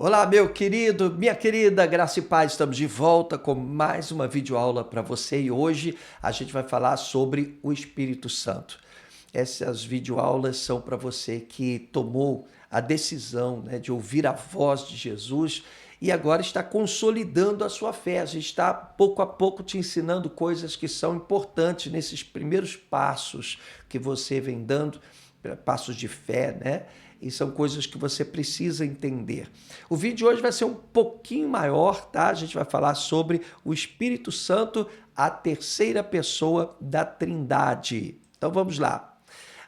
Olá, meu querido, minha querida, graça e paz, estamos de volta com mais uma videoaula para você e hoje a gente vai falar sobre o Espírito Santo. Essas videoaulas são para você que tomou a decisão, né, de ouvir a voz de Jesus e agora está consolidando a sua fé. A gente está pouco a pouco te ensinando coisas que são importantes nesses primeiros passos que você vem dando, passos de fé, né? E são coisas que você precisa entender. O vídeo de hoje vai ser um pouquinho maior, tá? A gente vai falar sobre o Espírito Santo, a terceira pessoa da Trindade. Então vamos lá.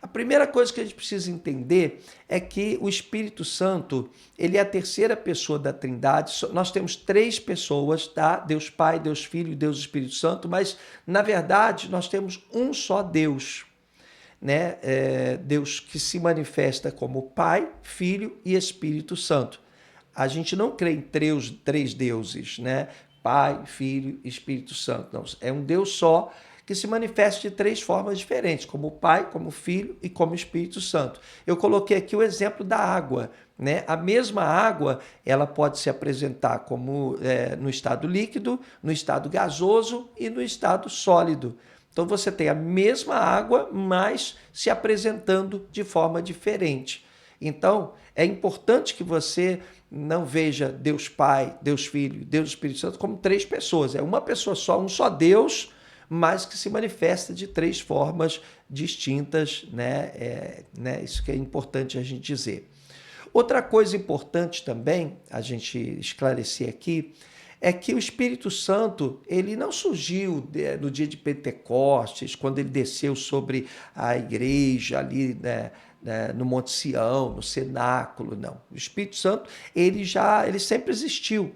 A primeira coisa que a gente precisa entender é que o Espírito Santo, ele é a terceira pessoa da Trindade. Nós temos três pessoas, tá? Deus Pai, Deus Filho e Deus Espírito Santo, mas na verdade nós temos um só Deus, né? Deus que se manifesta como Pai, Filho e Espírito Santo. A gente não crê em três deuses, né? Pai, Filho e Espírito Santo. Não, é um Deus só que se manifesta de três formas diferentes, como Pai, como Filho e como Espírito Santo. Eu coloquei aqui o exemplo da água, né? A mesma água, ela pode se apresentar como no estado líquido, no estado gasoso e no estado sólido. Então você tem a mesma água, mas se apresentando de forma diferente. Então é importante que você não veja Deus Pai, Deus Filho, Deus Espírito Santo como três pessoas. É uma pessoa só, um só Deus, mas que se manifesta de três formas distintas, né? Isso que é importante a gente dizer. Outra coisa importante também a gente esclarecer aqui é que o Espírito Santo, ele não surgiu no dia de Pentecostes, quando ele desceu sobre a igreja ali, né, no Monte Sião, no cenáculo, não. O Espírito Santo, ele sempre existiu.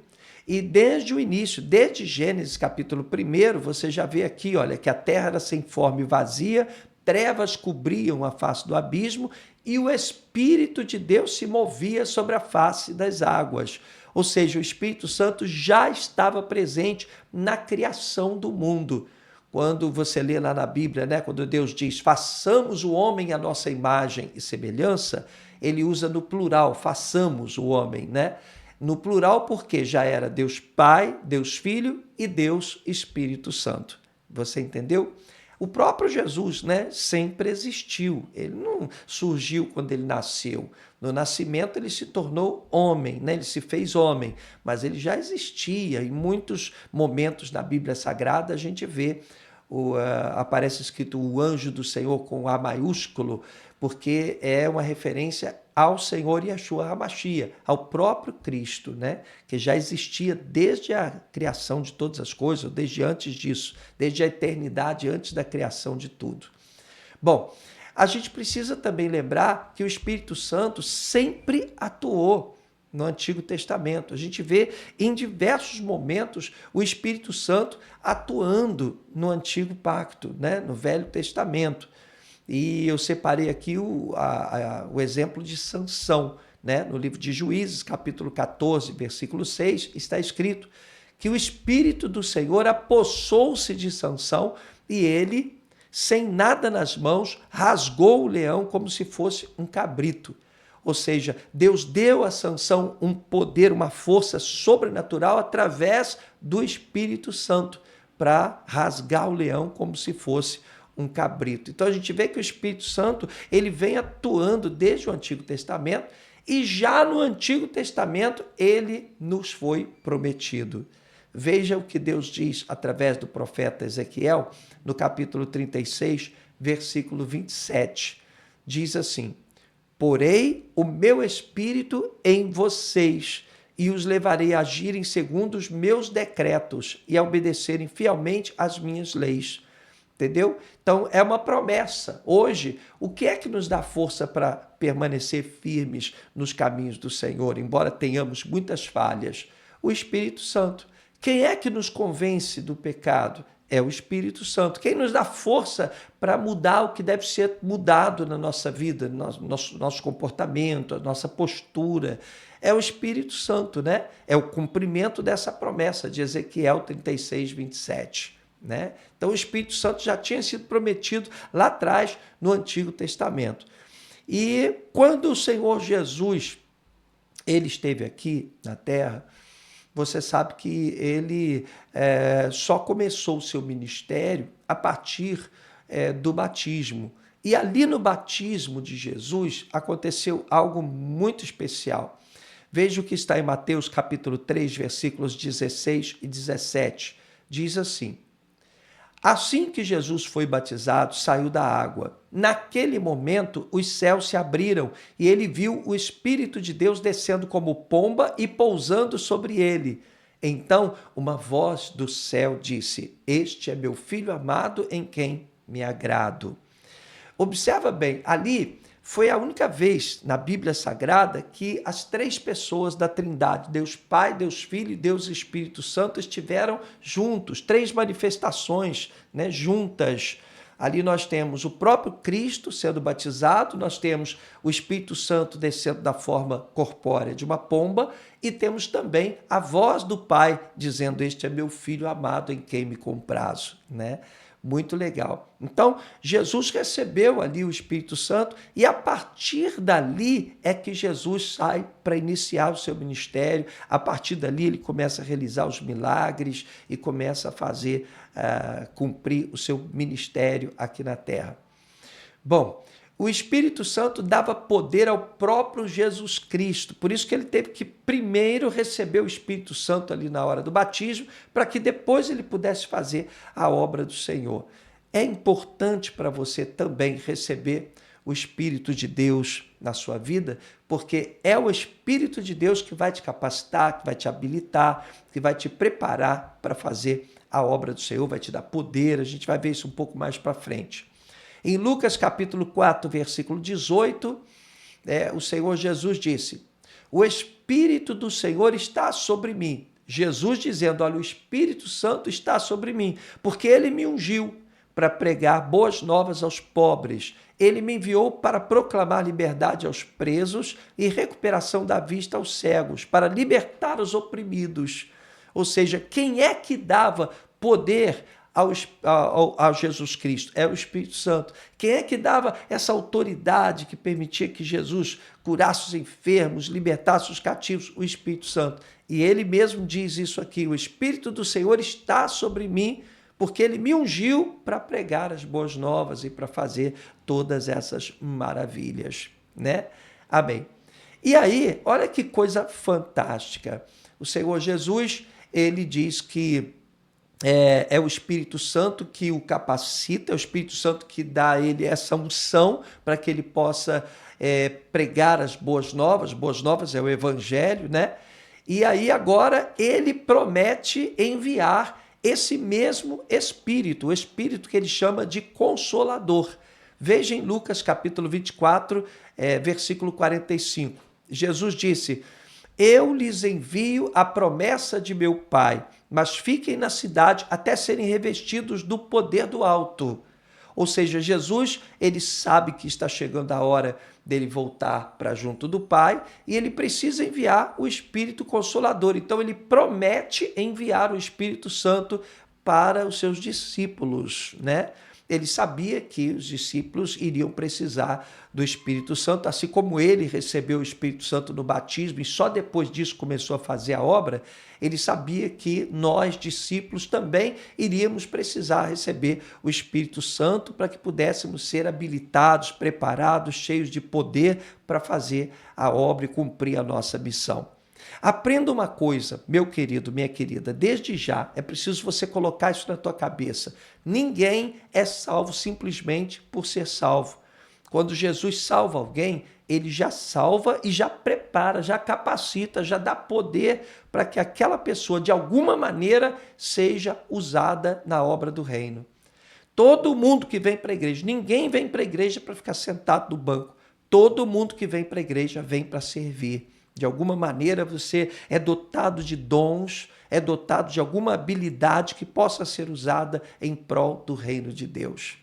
E desde o início, desde Gênesis capítulo 1, você já vê aqui, olha, que a terra era sem forma e vazia, trevas cobriam a face do abismo e o Espírito de Deus se movia sobre a face das águas. Ou seja, o Espírito Santo já estava presente na criação do mundo. Quando você lê lá na Bíblia, né, quando Deus diz, façamos o homem à nossa imagem e semelhança, ele usa no plural, façamos o homem, né? No plural porque já era Deus Pai, Deus Filho e Deus Espírito Santo. Você entendeu? O próprio Jesus, né, sempre existiu. Ele não surgiu quando ele nasceu. No nascimento ele se tornou homem, né? Ele se fez homem, mas ele já existia. Em muitos momentos da Bíblia Sagrada a gente vê, aparece escrito o anjo do Senhor com A maiúsculo, porque é uma referência ao Senhor Yeshua HaMashiach, ao próprio Cristo, né? Que já existia desde a criação de todas as coisas, desde antes disso, desde a eternidade, antes da criação de tudo. Bom, a gente precisa também lembrar que o Espírito Santo sempre atuou no Antigo Testamento. A gente vê em diversos momentos o Espírito Santo atuando no Antigo Pacto, né? No Velho Testamento. E eu separei aqui o exemplo de Sansão, né? No livro de Juízes, capítulo 14, versículo 6, está escrito que o Espírito do Senhor apossou-se de Sansão e ele, sem nada nas mãos, rasgou o leão como se fosse um cabrito. Ou seja, Deus deu a Sansão um poder, uma força sobrenatural através do Espírito Santo para rasgar o leão como se fosse um cabrito. Então a gente vê que o Espírito Santo, ele vem atuando desde o Antigo Testamento e já no Antigo Testamento ele nos foi prometido. Veja o que Deus diz através do profeta Ezequiel, no capítulo 36, versículo 27. Diz assim: porei o meu espírito em vocês e os levarei a agirem segundo os meus decretos e a obedecerem fielmente às minhas leis. Entendeu? Então é uma promessa. Hoje, o que é que nos dá força para permanecer firmes nos caminhos do Senhor, embora tenhamos muitas falhas? O Espírito Santo. Quem é que nos convence do pecado? É o Espírito Santo. Quem nos dá força para mudar o que deve ser mudado na nossa vida, nosso comportamento, a nossa postura? É o Espírito Santo, né? É o cumprimento dessa promessa de Ezequiel 36, 27. Né? Então o Espírito Santo já tinha sido prometido lá atrás no Antigo Testamento. E quando o Senhor Jesus ele esteve aqui na Terra, você sabe que ele só começou o seu ministério a partir do batismo. E ali no batismo de Jesus aconteceu algo muito especial. Veja o que está em Mateus capítulo 3, versículos 16 e 17. Diz assim: assim que Jesus foi batizado, saiu da água. Naquele momento, os céus se abriram e ele viu o Espírito de Deus descendo como pomba e pousando sobre ele. Então, uma voz do céu disse: este é meu filho amado em quem me agrado. Observa bem, ali foi a única vez na Bíblia Sagrada que as três pessoas da Trindade, Deus Pai, Deus Filho e Deus Espírito Santo, estiveram juntos, três manifestações, né, juntas. Ali nós temos o próprio Cristo sendo batizado, nós temos o Espírito Santo descendo da forma corpórea de uma pomba e temos também a voz do Pai dizendo: este é meu filho amado em quem me comprazo, né? Muito legal. Então, Jesus recebeu ali o Espírito Santo e a partir dali é que Jesus sai para iniciar o seu ministério. A partir dali ele começa a realizar os milagres e começa a fazer, cumprir o seu ministério aqui na terra. Bom, o Espírito Santo dava poder ao próprio Jesus Cristo, por isso que ele teve que primeiro receber o Espírito Santo ali na hora do batismo, para que depois ele pudesse fazer a obra do Senhor. É importante para você também receber o Espírito de Deus na sua vida, porque é o Espírito de Deus que vai te capacitar, que vai te habilitar, que vai te preparar para fazer a obra do Senhor, vai te dar poder. A gente vai ver isso um pouco mais para frente. Em Lucas capítulo 4, versículo 18, o Senhor Jesus disse: o Espírito do Senhor está sobre mim. Jesus dizendo: olha, o Espírito Santo está sobre mim, porque ele me ungiu para pregar boas novas aos pobres. Ele me enviou para proclamar liberdade aos presos e recuperação da vista aos cegos, para libertar os oprimidos. Ou seja, quem é que dava poder ao Jesus Cristo? É o Espírito Santo. Quem é que dava essa autoridade que permitia que Jesus curasse os enfermos, libertasse os cativos? O Espírito Santo. E ele mesmo diz isso aqui: o Espírito do Senhor está sobre mim, porque ele me ungiu para pregar as boas novas e para fazer todas essas maravilhas, né? Amém. E aí, olha que coisa fantástica. O Senhor Jesus, ele diz que é o Espírito Santo que o capacita, é o Espírito Santo que dá a ele essa unção para que ele possa pregar as boas novas é o Evangelho, né? E aí agora ele promete enviar esse mesmo Espírito, o Espírito que ele chama de Consolador. Veja em Lucas capítulo 24, versículo 45. Jesus disse: eu lhes envio a promessa de meu Pai, mas fiquem na cidade até serem revestidos do poder do alto. Ou seja, Jesus, ele sabe que está chegando a hora dele voltar para junto do Pai e ele precisa enviar o Espírito Consolador. Então ele promete enviar o Espírito Santo para os seus discípulos, né? Ele sabia que os discípulos iriam precisar do Espírito Santo, assim como ele recebeu o Espírito Santo no batismo e só depois disso começou a fazer a obra. Ele sabia que nós, discípulos, também iríamos precisar receber o Espírito Santo para que pudéssemos ser habilitados, preparados, cheios de poder para fazer a obra e cumprir a nossa missão. Aprenda uma coisa, meu querido, minha querida, desde já, é preciso você colocar isso na tua cabeça. Ninguém é salvo simplesmente por ser salvo. Quando Jesus salva alguém, ele já salva e já prepara, já capacita, já dá poder para que aquela pessoa, de alguma maneira, seja usada na obra do reino. Todo mundo que vem para a igreja, ninguém vem para a igreja para ficar sentado no banco. Todo mundo que vem para a igreja vem para servir. De alguma maneira você é dotado de dons, é dotado de alguma habilidade que possa ser usada em prol do reino de Deus.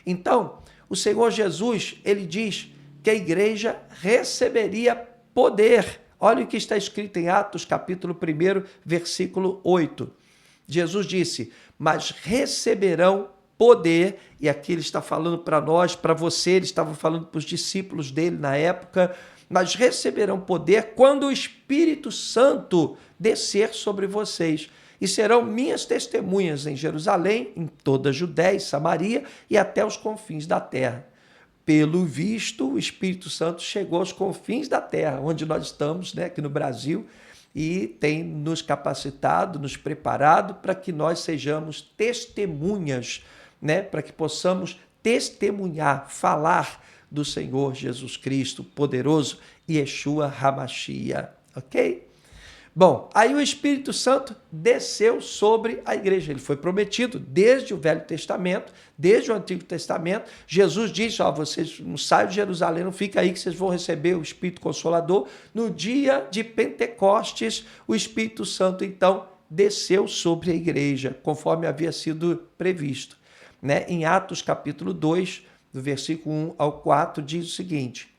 Então, o Senhor Jesus, ele diz que a igreja receberia poder. Olha o que está escrito em Atos, capítulo 1, versículo 8. Jesus disse: mas receberão poder, e aqui ele está falando para nós, para você, ele estava falando para os discípulos dele na época, mas receberão poder quando o Espírito Santo descer sobre vocês. E serão minhas testemunhas em Jerusalém, em toda a Judéia e Samaria e até os confins da terra. Pelo visto, o Espírito Santo chegou aos confins da terra, onde nós estamos, né, aqui no Brasil, e tem nos capacitado, nos preparado para que nós sejamos testemunhas, né, para que possamos testemunhar, falar do Senhor Jesus Cristo, poderoso, Yeshua HaMashiach, ok? Bom, aí o Espírito Santo desceu sobre a igreja. Ele foi prometido desde o Velho Testamento, desde o Antigo Testamento. Jesus disse, vocês não saiam de Jerusalém, não fica aí que vocês vão receber o Espírito Consolador. No dia de Pentecostes, o Espírito Santo, então, desceu sobre a igreja, conforme havia sido previsto. Né? Em Atos capítulo 2, do versículo 1 ao 4, diz o seguinte: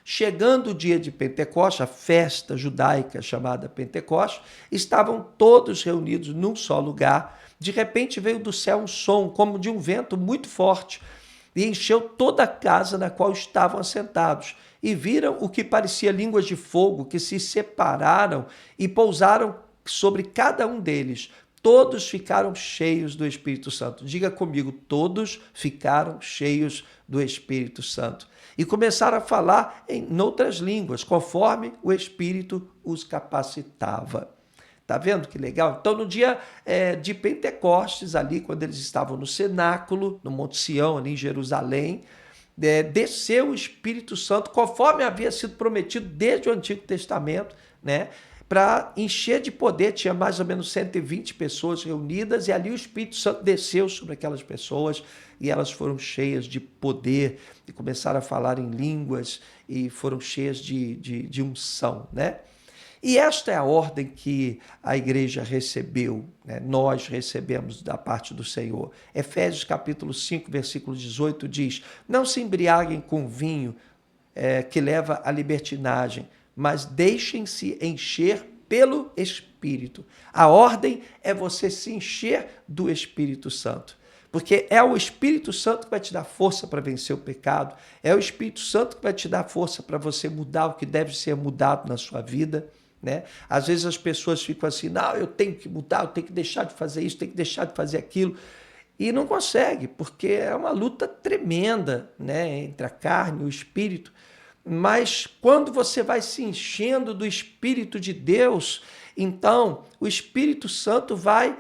chegando o dia de Pentecostes, a festa judaica chamada Pentecostes, estavam todos reunidos num só lugar. De repente veio do céu um som, como de um vento muito forte, e encheu toda a casa na qual estavam assentados. E viram o que parecia línguas de fogo, que se separaram e pousaram sobre cada um deles. Todos ficaram cheios do Espírito Santo. Diga comigo, todos ficaram cheios do Espírito Santo. E começaram a falar em outras línguas, conforme o Espírito os capacitava. Tá vendo que legal? Então, no dia de Pentecostes, ali, quando eles estavam no cenáculo, no Monte Sião, ali em Jerusalém, desceu o Espírito Santo, conforme havia sido prometido desde o Antigo Testamento, né? Para encher de poder, tinha mais ou menos 120 pessoas reunidas, e ali o Espírito Santo desceu sobre aquelas pessoas, e elas foram cheias de poder, e começaram a falar em línguas, e foram cheias de unção, né? E esta é a ordem que a igreja recebeu, né? Nós recebemos da parte do Senhor. Efésios capítulo 5, versículo 18 diz: não se embriaguem com vinho que leva à libertinagem, mas deixem-se encher pelo Espírito. A ordem é você se encher do Espírito Santo, porque é o Espírito Santo que vai te dar força para vencer o pecado, é o Espírito Santo que vai te dar força para você mudar o que deve ser mudado na sua vida, né? Às vezes as pessoas ficam assim, não, eu tenho que mudar, eu tenho que deixar de fazer isso, tenho que deixar de fazer aquilo, e não consegue, porque é uma luta tremenda, né, entre a carne e o Espírito. Mas quando você vai se enchendo do Espírito de Deus, então o Espírito Santo vai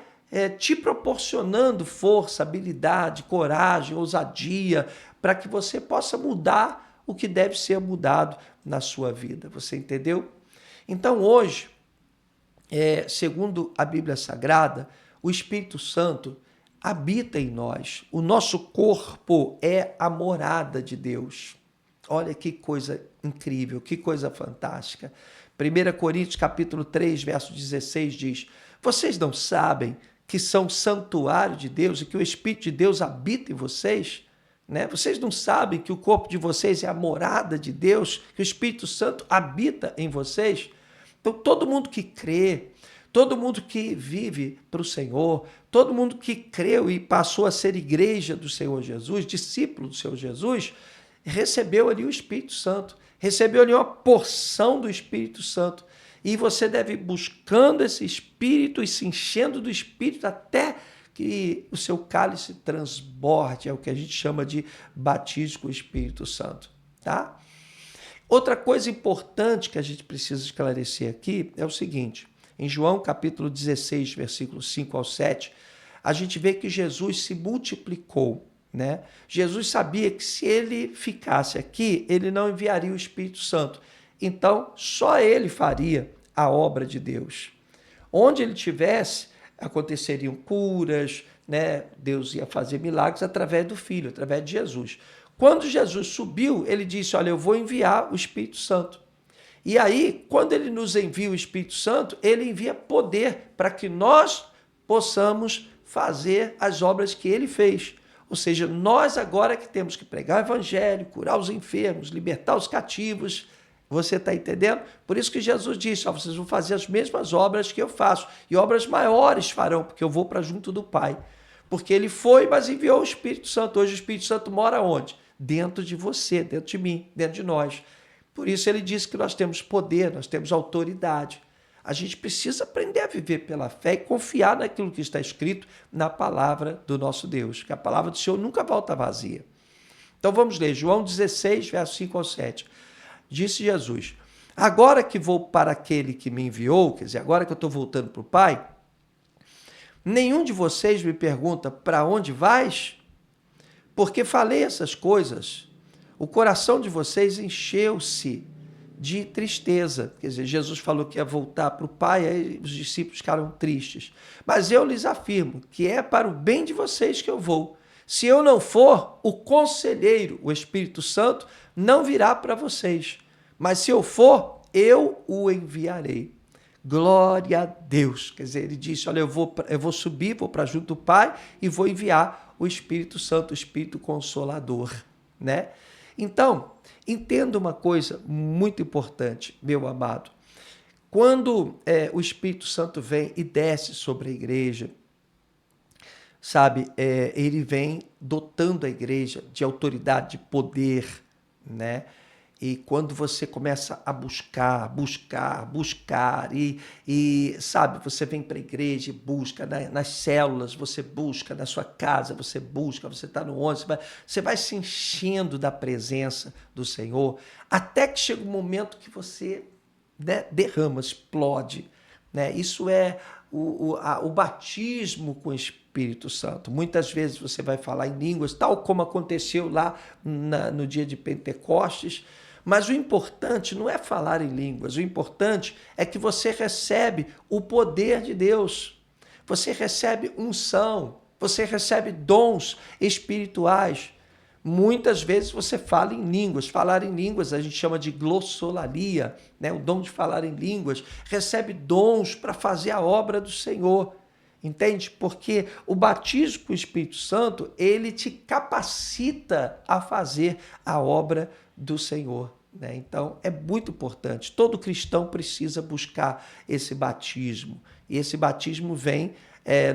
te proporcionando força, habilidade, coragem, ousadia, para que você possa mudar o que deve ser mudado na sua vida. Você entendeu? Então hoje, segundo a Bíblia Sagrada, o Espírito Santo habita em nós. O nosso corpo é a morada de Deus. Olha que coisa incrível, que coisa fantástica. 1 Coríntios capítulo 3, verso 16 diz: vocês não sabem que são santuário de Deus e que o Espírito de Deus habita em vocês? Né? Vocês não sabem que o corpo de vocês é a morada de Deus, que o Espírito Santo habita em vocês? Então todo mundo que crê, todo mundo que vive para o Senhor, todo mundo que creu e passou a ser igreja do Senhor Jesus, discípulo do Senhor Jesus, recebeu ali o Espírito Santo, recebeu ali uma porção do Espírito Santo, e você deve ir buscando esse Espírito e se enchendo do Espírito até que o seu cálice transborde, é o que a gente chama de batismo com o Espírito Santo, tá? Outra coisa importante que a gente precisa esclarecer aqui é o seguinte: em João capítulo 16, versículos 5 ao 7, a gente vê que Jesus se multiplicou, né? Jesus sabia que se ele ficasse aqui, ele não enviaria o Espírito Santo. Então, só ele faria a obra de Deus. Onde ele estivesse, aconteceriam curas, né? Deus ia fazer milagres através do Filho, através de Jesus. Quando Jesus subiu, ele disse: olha, eu vou enviar o Espírito Santo. E aí, quando ele nos envia o Espírito Santo, ele envia poder para que nós possamos fazer as obras que ele fez. Ou seja, nós agora que temos que pregar o evangelho, curar os enfermos, libertar os cativos. Você está entendendo? Por isso que Jesus disse: vocês vão fazer as mesmas obras que eu faço, e obras maiores farão, porque eu vou para junto do Pai. Porque ele foi, mas enviou o Espírito Santo. Hoje o Espírito Santo mora onde? Dentro de você, dentro de mim, dentro de nós. Por isso ele disse que nós temos poder, nós temos autoridade. A gente precisa aprender a viver pela fé e confiar naquilo que está escrito na palavra do nosso Deus, que a palavra do Senhor nunca volta vazia. Então vamos ler, João 16, verso 5 ao 7. Disse Jesus: agora que vou para aquele que me enviou, quer dizer, agora que eu estou voltando para o Pai, nenhum de vocês me pergunta: para onde vais? Porque falei essas coisas, o coração de vocês encheu-se de tristeza. Quer dizer, Jesus falou que ia voltar para o Pai, aí os discípulos ficaram tristes. Mas eu lhes afirmo que é para o bem de vocês que eu vou. Se eu não for, o Conselheiro, o Espírito Santo, não virá para vocês. Mas se eu for, eu o enviarei. Glória a Deus. Quer dizer, ele disse, olha, eu vou subir, vou para junto do Pai e vou enviar o Espírito Santo, o Espírito Consolador, né? Então, entenda uma coisa muito importante, meu amado. Quando o Espírito Santo vem e desce sobre a igreja, sabe, ele vem dotando a igreja de autoridade, de poder, né? E quando você começa a buscar, sabe, você vem para a igreja e busca, nas células você busca, na sua casa você busca, você está no ônibus, você vai se enchendo da presença do Senhor, até que chega um momento que você, né, derrama, explode, né? Isso é o batismo com o Espírito Santo. Muitas vezes você vai falar em línguas, tal como aconteceu lá no dia de Pentecostes, mas o importante não é falar em línguas, o importante é que você recebe o poder de Deus, você recebe unção, você recebe dons espirituais. Muitas vezes você fala em línguas. Falar em línguas a gente chama de glossolalia, né? O dom de falar em línguas. Recebe dons para fazer a obra do Senhor. Entende? Porque o batismo com o Espírito Santo, ele te capacita a fazer a obra do Senhor, né? Então, é muito importante. Todo cristão precisa buscar esse batismo. E esse batismo vem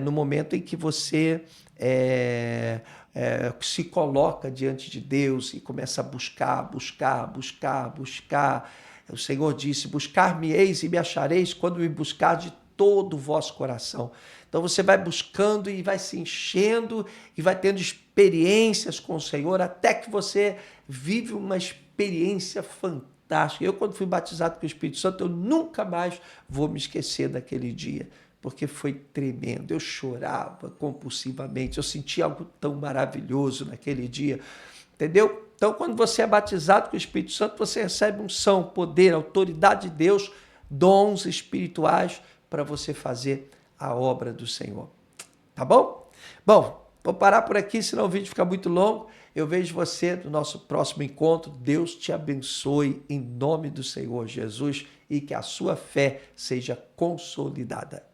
no momento em que você se coloca diante de Deus e começa a buscar. O Senhor disse, buscar-me-eis e me achareis quando me buscar de todo o vosso coração. Então você vai buscando e vai se enchendo e vai tendo experiências com o Senhor até que você vive uma experiência fantástica. Eu, quando fui batizado com o Espírito Santo, eu nunca mais vou me esquecer daquele dia, porque foi tremendo. Eu chorava compulsivamente, eu senti algo tão maravilhoso naquele dia, entendeu? Então, quando você é batizado com o Espírito Santo, você recebe unção, poder, autoridade de Deus, dons espirituais para você fazer a obra do Senhor. Tá bom? Bom, vou parar por aqui, senão o vídeo fica muito longo. Eu vejo você no nosso próximo encontro. Deus te abençoe em nome do Senhor Jesus e que a sua fé seja consolidada.